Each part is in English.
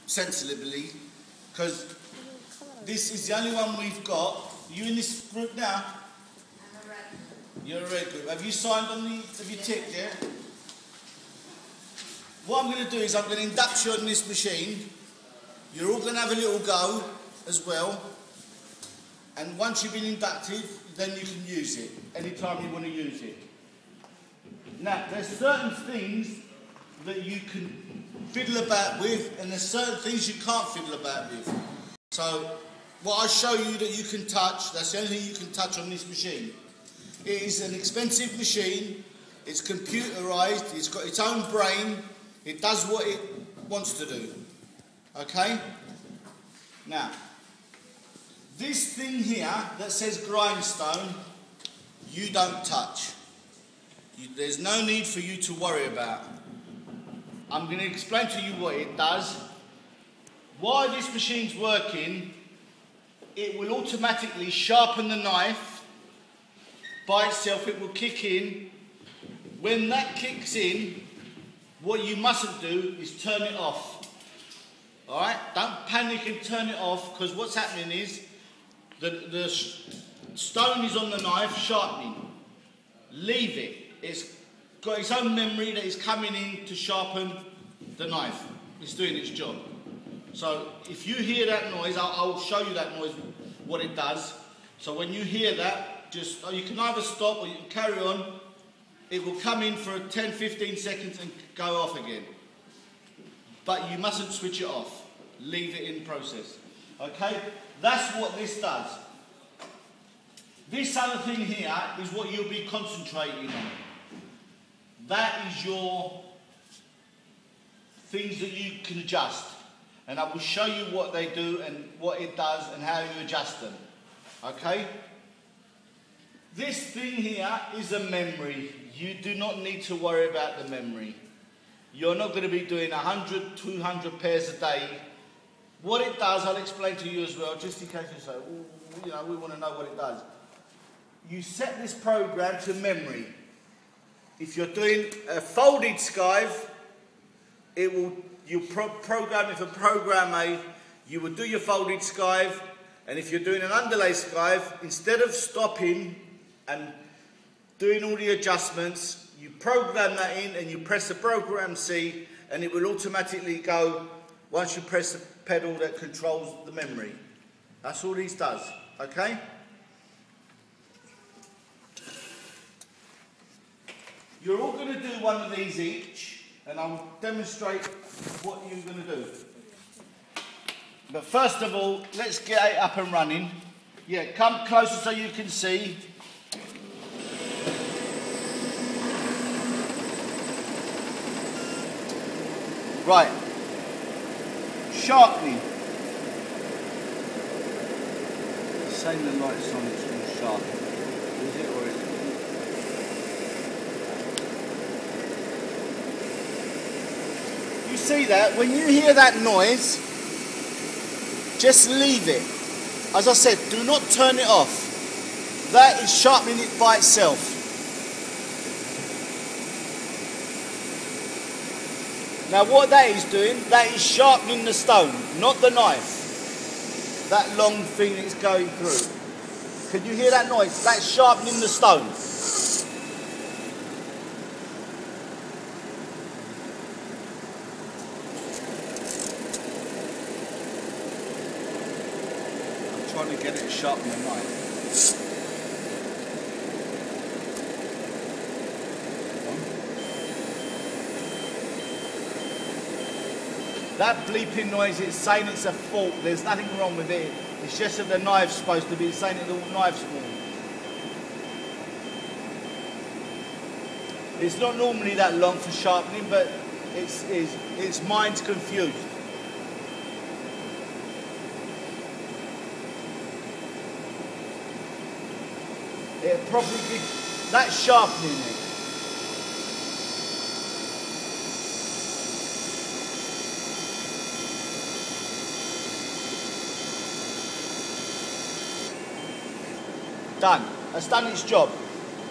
sensibly, because this is the only one we've got. Are you in this group now? I'm a red. You're a red group. Have you signed on the, have you ticked, yeah? What I'm going to do is I'm going to induct you on this machine. You're all going to have a little go as well. And once you've been inducted, then you can use it anytime you want to use it. Now, there's certain things that you can fiddle about with, and there's certain things you can't fiddle about with. So, what I show you that you can touch, that's the only thing you can touch on this machine. It is an expensive machine, it's computerised, it's got its own brain, it does what it wants to do. Okay? Now, this thing here that says grindstone, you don't touch. There's no need for you to worry about. I'm going to explain to you what it does. While this machine's working, it will automatically sharpen the knife by itself. It will kick in. When that kicks in, what you mustn't do is turn it off. Alright? Don't panic and turn it off, because what's happening is the stone is on the knife sharpening. Leave it. It's got its own memory that is coming in to sharpen the knife. It's doing its job. So if you hear that noise, I'll show you that noise, what it does. So when you hear that, just you can either stop or you can carry on. It will come in for 10-15 seconds and go off again. But you mustn't switch it off. Leave it in process. Okay? That's what this does. This other thing here is what you'll be concentrating on. That is your things that you can adjust. And I will show you what they do and what it does and how you adjust them. Okay? This thing here is a memory. You do not need to worry about the memory. You're not going to be doing 100, 200 pairs a day. What it does, I'll explain to you as well, just in case you say, you know, we want to know what it does. You set this program to memory. If you're doing a folded skive, it will, you program it for program A, you will do your folded skive, and if you're doing an underlay skive, instead of stopping and doing all the adjustments, you program that in and you press the program C, and it will automatically go once you press the pedal that controls the memory. That's all this does, okay? You're all going to do one of these each, and I'll demonstrate what you're going to do. But first of all, let's get it up and running. Yeah, come closer so you can see. Right. Sharpening. Saying the light's on, it's all sharp. Is it or is it? You see that? When you hear that noise, just leave it. As I said, do not turn it off. That is sharpening it by itself. Now what that is doing, that is sharpening the stone, not the knife. That long thing that's going through. Can you hear that noise? That's sharpening the stone. I'm trying to get it to sharpen the knife. That bleeping noise, it's saying it's a fault. There's nothing wrong with it. It's just that the knife's supposed to be saying that the knife's wrong. It's not normally that long for sharpening, but its mind's confused. It'll probably be, that's sharpening it. Done. That's done its job.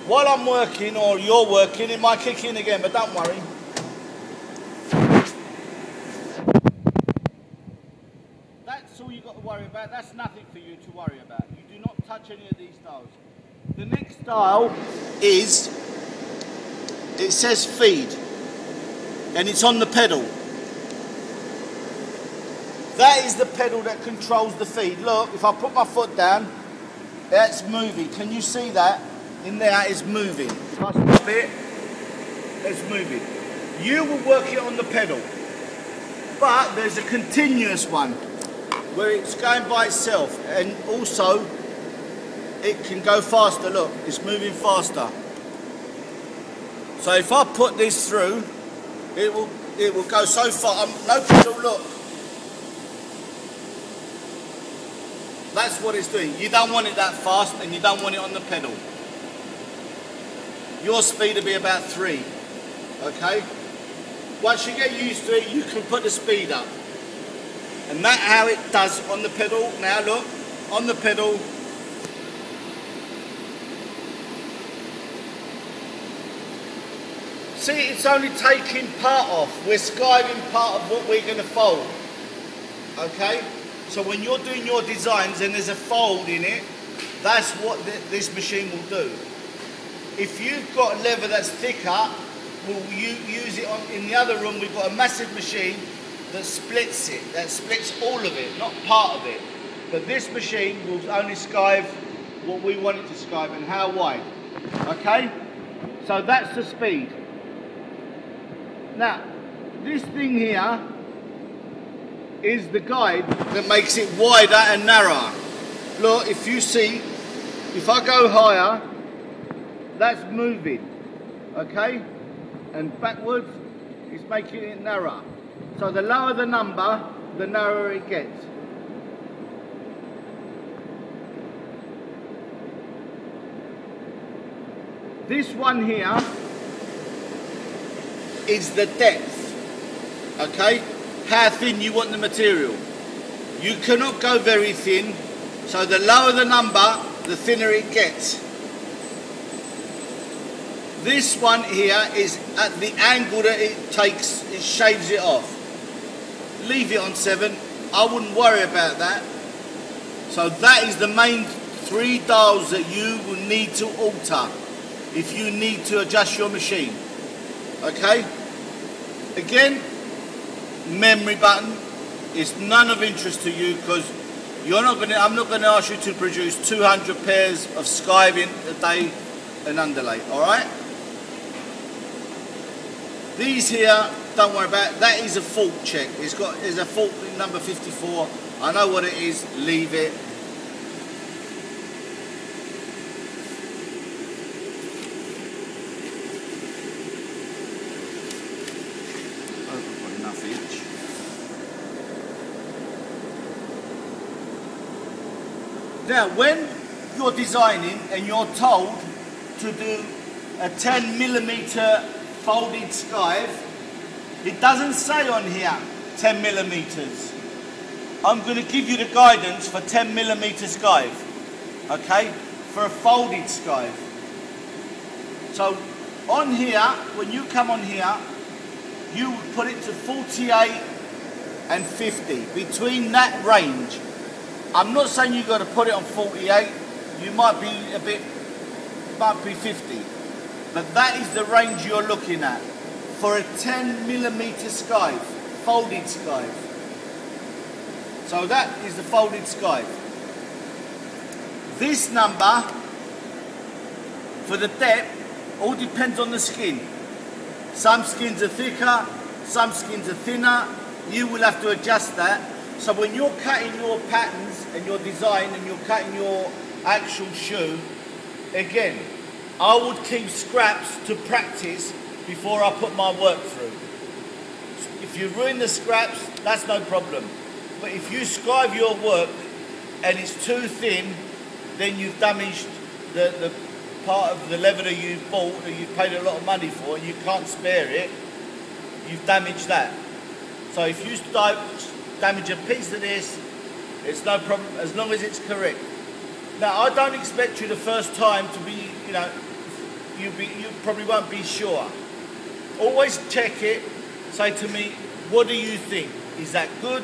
While I'm working, or you're working, it might kick in again, but don't worry. you've got to worry about. That's nothing for you to worry about. You do not touch any of these dials. The next dial is, it says feed, and it's on the pedal. That is the pedal that controls the feed. Look, if I put my foot down, that's moving. Can you see that? In there, it's moving. If I stop it, it's moving. You will work it on the pedal. But there's a continuous one where it's going by itself, and also it can go faster. Look, it's moving faster. So if I put this through, it will go so far. No pedal, look. That's what it's doing. You don't want it that fast, and you don't want it on the pedal. Your speed will be about 3, okay? Once you get used to it, you can put the speed up. And that's how it does on the pedal. Now look, on the pedal. See, it's only taking part off. We're skiving part of what we're going to fold, okay? So when you're doing your designs and there's a fold in it, that's what this machine will do. If you've got leather that's thicker, we'll use it in the other room. We've got a massive machine that splits it, that splits all of it, not part of it. But this machine will only skive what we want it to skive and how wide. Okay? So that's the speed. Now, this thing here is the guide that makes it wider and narrower. Look, if you see, if I go higher, that's moving, okay? And backwards, it's making it narrower. So the lower the number, the narrower it gets. This one here is the depth, okay? How thin you want the material. You cannot go very thin, so the lower the number, the thinner it gets. This one here is at the angle that it takes, it shaves it off. Leave it on 7, I wouldn't worry about that. So that is the main 3 dials that you will need to alter if you need to adjust your machine. Okay? Again, memory button is none of interest to you because I'm not going to ask you to produce 200 pairs of skiving a day and underlay, alright? These here, don't worry about it. That is a fault check. There's a fault in number 54. I know what it is, leave it. Now, when you're designing and you're told to do a 10mm folded skive, it doesn't say on here 10mm. I'm going to give you the guidance for 10mm skive, okay, for a folded skive. So on here, when you come on here, you put it to 48 and 50, between that range. I'm not saying you've got to put it on 48, you might be 50, but that is the range you're looking at for a 10mm skive, folded skive. So that is the folded skive. This number for the depth all depends on the skin. Some skins are thicker, some skins are thinner. You will have to adjust that. So when you're cutting your patterns and your design and you're cutting your actual shoe, again, I would keep scraps to practice before I put my work through. If you ruin the scraps, that's no problem. But if you skive your work and it's too thin, then you've damaged the part of the leather that you've bought, that you've paid a lot of money for, and you can't spare it, you've damaged that. So if you damage a piece of this, it's no problem, as long as it's correct. Now, I don't expect you the first time to be, you probably won't be sure. Always check it, say to me, what do you think? Is that good